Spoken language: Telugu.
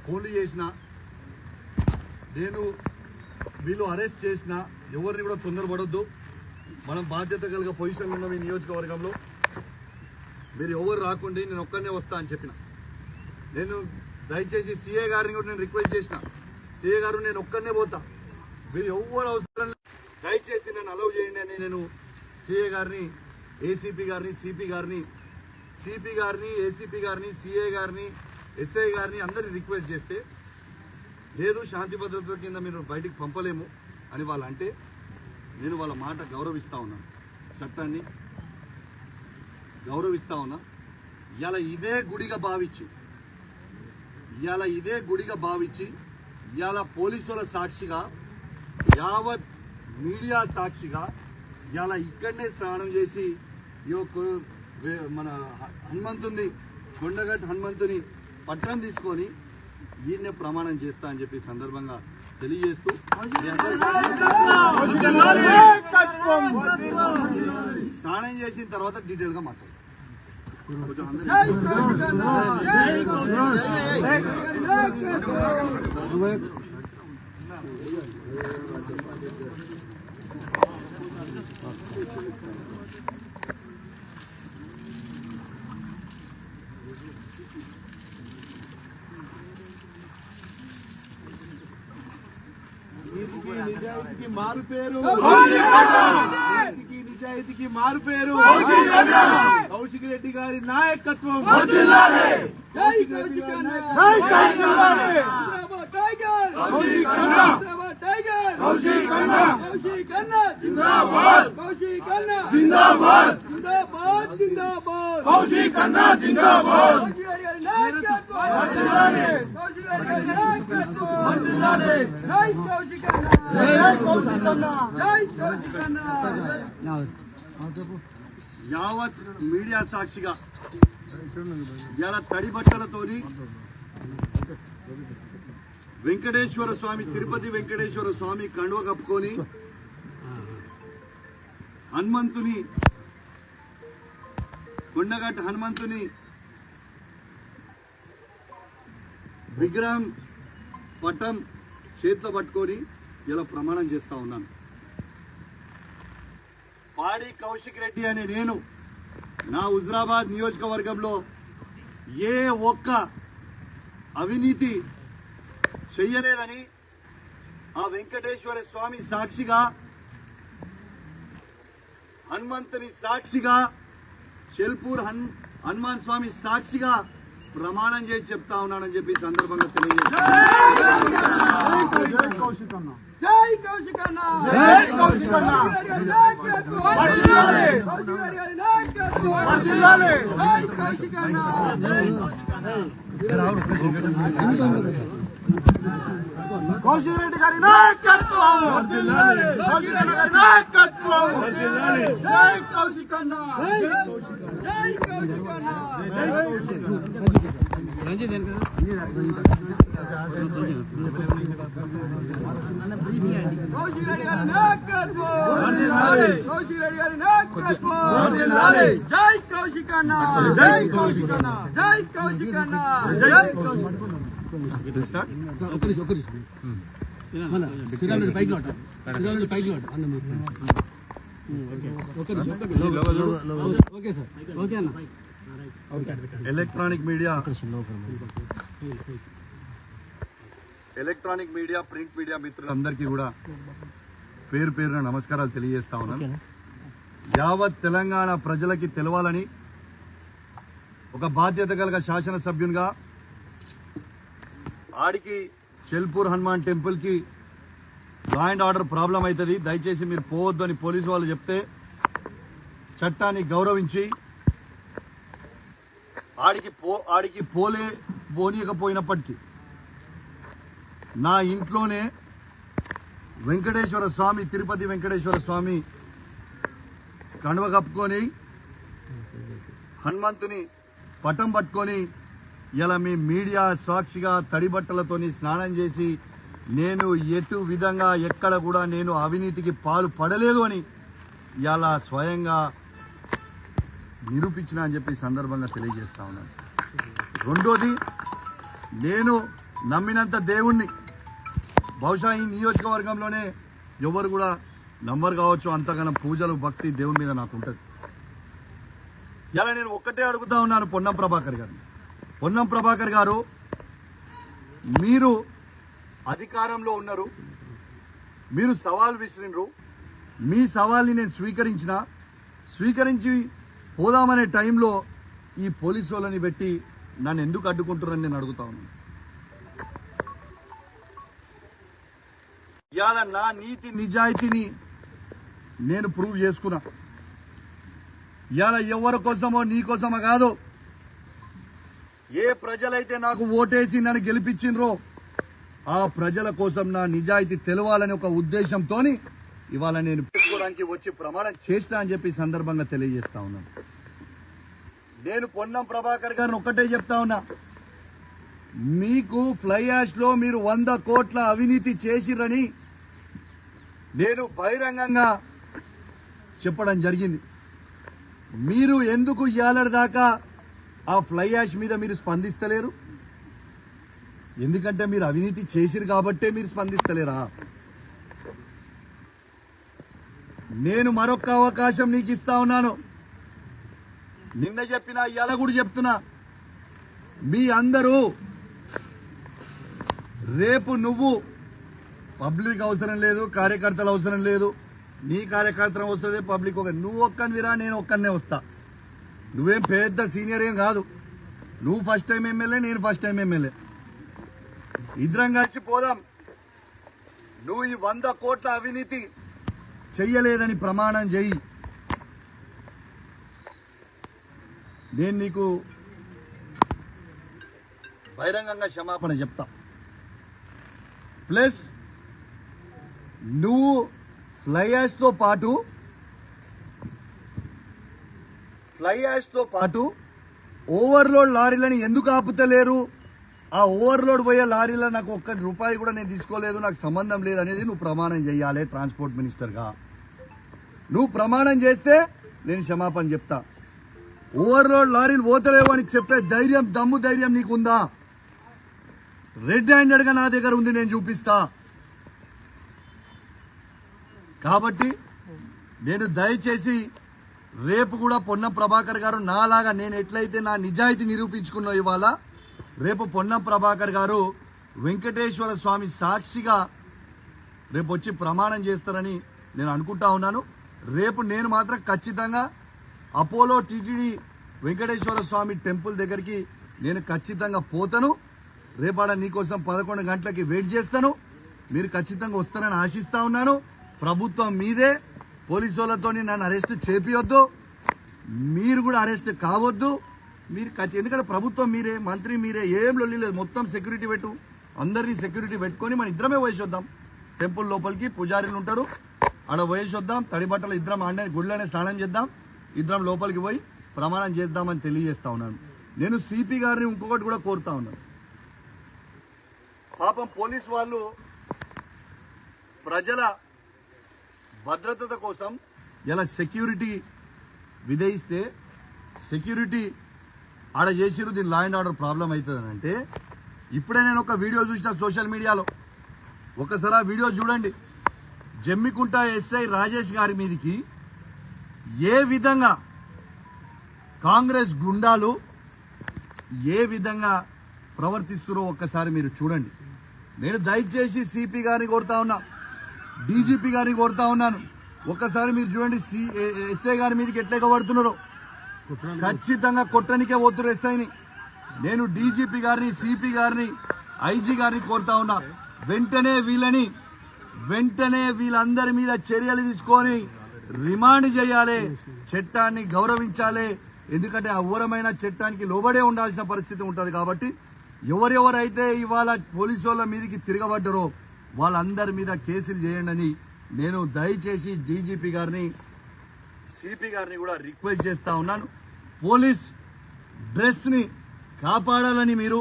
ఫోన్లు చేసినా, నేను వీళ్ళు అరెస్ట్ చేసినా ఎవరిని కూడా తొందరపడొద్దు. మనం బాధ్యత కలిగే పొజిషన్లో ఉన్నాం ఈ నియోజకవర్గంలో. మీరు ఎవరు రాకుండా నేను ఒక్కనే వస్తా అని చెప్పిన. నేను దయచేసి సీఏ గారిని కూడా నేను రిక్వెస్ట్ చేసిన, సీఏ గారు నేను ఒక్కనే పోతా, మీరు ఎవరు అవసరం దయచేసి నన్ను అలౌ చేయండి అని నేను సీఏ గారిని, ఏసీపీ గారిని, సిపి గారిని, ఏసీపీ గారిని, సీఏ గారిని, ఎస్ఐ గారిని అందరినీ రిక్వెస్ట్ చేస్తే లేదు శాంతి భద్రతల కింద మీరు బయటికి పంపలేము అని వాళ్ళు అంటే నేను వాళ్ళ మాట గౌరవిస్తా ఉన్నాను, చట్టాన్ని గౌరవిస్తా ఉన్నా. ఇవాళ ఇదే గుడిగా భావించి ఇవాళ పోలీసుల సాక్షిగా, యావత్ మీడియా సాక్షిగా ఇవాళ ఇక్కడనే స్నానం చేసి మన హనుమంతుని, కొండగట్టు హనుమంతుని పట్టణం తీసుకొని ఈయన్నే ప్రమాణం చేస్తా అని చెప్పి సందర్భంగా తెలియజేస్తూ స్నానం చేసిన తర్వాత డీటెయిల్ గా మాట్లాడు. నిజాయితీకి మారు పేరు, నిజాయితీకి మారు పేరు కౌశిక్ రెడ్డి గారి నాయకత్వం. యావత్ మీడియా సాక్షిగా ఇలా తడి బట్టలతోని వెంకటేశ్వర స్వామి, తిరుపతి వెంకటేశ్వర స్వామి కండువ కప్పుకొని హనుమంతుని, కొండగట్టు హనుమంతుని విగ్రహం పటం చేతిలో పట్టుకొని ఇలా ప్రమాణం చేస్తా ఉన్నాను. పాడి కౌశిక్ రెడ్డి అనే నేను నా హుజరాబాద్ నియోజకవర్గంలో ఏ ఒక్క అవినీతి చెయ్యలేదని ఆ వెంకటేశ్వర స్వామి సాక్షిగా, హనుమంతుని సాక్షిగా, చెల్పూర్ హనుమాన్ స్వామి సాక్షిగా ప్రమాణం చేసి చెప్తా ఉన్నానని చెప్పి సందర్భంగా తెలియజేస్తాను. కౌశిక్ రెడ్డి గారి నాయకత్వం, కౌశిక్ రెడ్డి గారి నాయకత్వం. జై కౌశిక్ అన్న, జై కౌశిక్ అన్న. కౌశిక్ రెడ్డి గారి నాయకత్వం, కౌశిక్ రెడ్డి గారి నాయకత్వం. జై కౌశిక్ అన్న, జై కౌశిక్ అన్న, జై కౌశిక్ అన్న, జై Kaushik. Electronic media, print media మిత్రులందరికీ కూడా పేరు పేరున నమస్కారాలు తెలియజేస్తా ఉన్నాను. యావత్ తెలంగాణ ప్రజలకి తెలవాలని ఒక బాధ్యత కలిగిన శాసనసభ్యునిగా ఆడికి చెల్పూర్ హనుమాన్ టెంపుల్ కి లా అండ్ ఆర్డర్ ప్రాబ్లం అవుతుంది, దయచేసి మీరు పోవద్దు అని పోలీసు వాళ్ళు చెప్తే చట్టాన్ని గౌరవించి ఆడికి పోనీయకపోయినప్పటికీ నా ఇంట్లోనే వెంకటేశ్వర స్వామి, తిరుపతి వెంకటేశ్వర స్వామి కండువ కప్పుకొని హనుమంతుని పటం పట్టుకొని ఇలా మీ మీడియా సాక్షిగా తడి బట్టలతోని స్నానం చేసి నేను ఎటు విధంగా ఎక్కడ కూడా నేను అవినీతికి పాలు పడలేదు అని ఇలా స్వయంగా నిరూపించిన అని చెప్పి సందర్భంగా తెలియజేస్తా ఉన్నాను. రెండోది, నేను నమ్మినంత దేవుణ్ణి బహుశా ఈ నియోజకవర్గంలోనే ఎవరు కూడా నమ్మరు కావచ్చు. అంతగానం పూజలు భక్తి దేవుని మీద నాకు ఉంటుంది. ఇలా నేను ఒక్కటే అడుగుతా ఉన్నాను పొన్నం ప్రభాకర్ గారు. పొన్నం ప్రభాకర్ గారు, మీరు అధికారంలో ఉన్నారు, మీరు సవాల్ విసిరినరు. మీ సవాల్ని నేను స్వీకరించి పోదామనే టైంలో ఈ పోలీసు వాళ్ళని పెట్టి నన్ను ఎందుకు అడ్డుకుంటున్నారని నేను అడుగుతా ఉన్నాను. ఇవాళ నా నీతి నిజాయితీని నేను ప్రూవ్ చేసుకున్నా. ఇవాళ ఎవరి కోసమో నీ కోసమో కాదు, ఏ ప్రజలైతే నాకు ఓటేసి నన్ను గెలిపించినరో ఆ ప్రజల కోసం నా నిజాయితీ తెలవాలని ఒక ఉద్దేశంతో ఇవాళ నేను పెట్టుకోవడానికి వచ్చి ప్రమాణం చేస్తా అని చెప్పి సందర్భంగా తెలియజేస్తా ఉన్నాను. నేను పొన్నం ప్రభాకర్ గారిని ఒక్కటే చెప్తా ఉన్నా, మీకు ఫ్లై యాష్ లో మీరు 100 కోట్ల అవినీతి చేసిరని నేను బహిరంగంగా చెప్పడం జరిగింది. మీరు ఎందుకు ఇయాలటి దాకా ఆ ఫ్లై యాష్ మీద మీరు స్పందిస్తలేరు? ఎందుకంటే మీరు అవినీతి చేసిరు కాబట్టే మీరు స్పందిస్తలేరా? నేను మరొక అవకాశం నీకు ఇస్తా ఉన్నాను. నిన్న చెప్పినా ఇవాళ కూడా చెప్తున్నా, మీ అందరూ రేపు నువ్వు పబ్లిక్ అవసరం లేదు, కార్యకర్తలు అవసరం లేదు, నీ కార్యకర్తలు అవసరం లేదు, పబ్లిక్ నువ్వు ఒక్కనివిరా, నేను ఒక్కనే వస్తా. నువ్వేం పెద్ద సీనియర్ ఏం కాదు. నువ్వు ఫస్ట్ టైం ఎమ్మెల్యే, నేను ఫస్ట్ టైం ఎమ్మెల్యే. ఇద్దరం కలిసి పోదాం. నువ్వు ఈ 100 కోట్ల అవినీతి చెయ్యలేదని ప్రమాణం చెయ్యి. నేను నీకు బహిరంగంగా క్షమాపణ చెప్తా. ప్లస్ నువ్వు ఫ్లై యాష్ తో పాటు ఓవర్లోడ్ లారీలను ఎందుకు ఆపుతలేరు? ఆ ఓవర్లోడ్ పోయే లారీలో నాకు ₹1 కూడా నేను తీసుకోలేదు, నాకు సంబంధం లేదు అనేది నువ్వు ప్రమాణం చేయాలి. ట్రాన్స్పోర్ట్ మినిస్టర్ గా నువ్వు ప్రమాణం చేస్తే నేను క్షమాపణ చెప్తా. ఓవర్లోడ్ లారీలు పోతలేవు అని చెప్పే దమ్ము ధైర్యం నీకుందా? రెడ్ హ్యాండెడ్ గా నా దగ్గర ఉంది, నేను చూపిస్తా. కాబట్టి నేను దయచేసి రేపు కూడా పొన్నం ప్రభాకర్ గారు నాలాగా నేను ఎట్లయితే నా నిజాయితీ నిరూపించుకున్నా ఇవాళ, రేపు పొన్నం ప్రభాకర్ గారు వెంకటేశ్వర స్వామి సాక్షిగా రేపు వచ్చి ప్రమాణం చేస్తారని నేను అనుకుంటా ఉన్నాను. రేపు నేను మాత్రం ఖచ్చితంగా అపోలో టీటీడీ వెంకటేశ్వర స్వామి టెంపుల్ దగ్గరికి నేను ఖచ్చితంగా పోతాను. రేపాడ నీకోసం 11 గంటలకి వెయిట్ చేస్తాను. మీరు ఖచ్చితంగా వస్తారని ఆశిస్తా ఉన్నాను. ప్రభుత్వం మీదే, పోలీసు వాళ్ళతో నన్ను అరెస్ట్ చేపియొద్దు, మీరు కూడా అరెస్ట్ కావద్దు. మీరు ఎందుకంటే ప్రభుత్వం మీరే, మంత్రి మీరే, ఏం లొల్లి లేదు. మొత్తం సెక్యూరిటీ పెట్టు, అందరినీ సెక్యూరిటీ పెట్టుకొని మన ఇద్దరమే పోయేసొద్దాం. టెంపుల్ లోపలికి పూజారులు ఉంటారు, ఆడ పోయేసొద్దాం. తడి బట్టలు ఇద్దరం ఆడే గుళ్ళనే స్నానం చేద్దాం, ఇద్దరం లోపలికి పోయి ప్రమాణం చేద్దామని తెలియజేస్తా ఉన్నాను. నేను సిపి గారిని ఇంకొకటి కూడా కోరుతా ఉన్నాను. పాపం పోలీసు వాళ్ళు ప్రజల భద్రత కోసం ఇలా సెక్యూరిటీ విధిస్తే సెక్యూరిటీ ఆడ చేసిరు. దీని లా అండ్ ఆర్డర్ ప్రాబ్లం అవుతుందని అంటే, ఇప్పుడే నేను ఒక వీడియో చూసిన సోషల్ మీడియాలో, ఒకసారి ఆ వీడియో చూడండి. జమ్మికుంట ఎస్ఐ రాజేష్ గారి మీదకి ఏ విధంగా కాంగ్రెస్ గుండాలు ఏ విధంగా ప్రవర్తిస్తున్నారో ఒక్కసారి మీరు చూడండి. నేను దయచేసి సిపి గారిని కోరుతా ఉన్నా, డీజీపీ గారిని కోరుతా ఉన్నాను, ఒక్కసారి మీరు చూడండి ఎస్ఐ గారి మీదకి ఎట్లా పడుతున్నారో. ఖచ్చితంగా కొట్టనికే పోతున్నారు ఎస్ఐని. నేను డీజీపీ గారిని, సిపి గారిని, ఐజీ గారిని కోరుతా ఉన్నా, వెంటనే వీళ్ళందరి మీద చర్యలు తీసుకొని రిమాండ్ చేయాలి, చట్టాన్ని గౌరవించాలి. ఎందుకంటే ఆ ఘోరమైన చట్టానికి లోబడే ఉండాల్సిన పరిస్థితి ఉంటుంది. కాబట్టి ఎవరెవరైతే ఇవాళ పోలీసు వాళ్ళ మీదకి తిరగబడ్డారో వాళ్ళందరి మీద కేసులు చేయండి అని నేను దయచేసి డీజీపీ గారిని, సిపి గారిని కూడా రిక్వెస్ట్ చేస్తా ఉన్నాను. పోలీస్ డ్రెస్ ని కాపాడాలని మీరు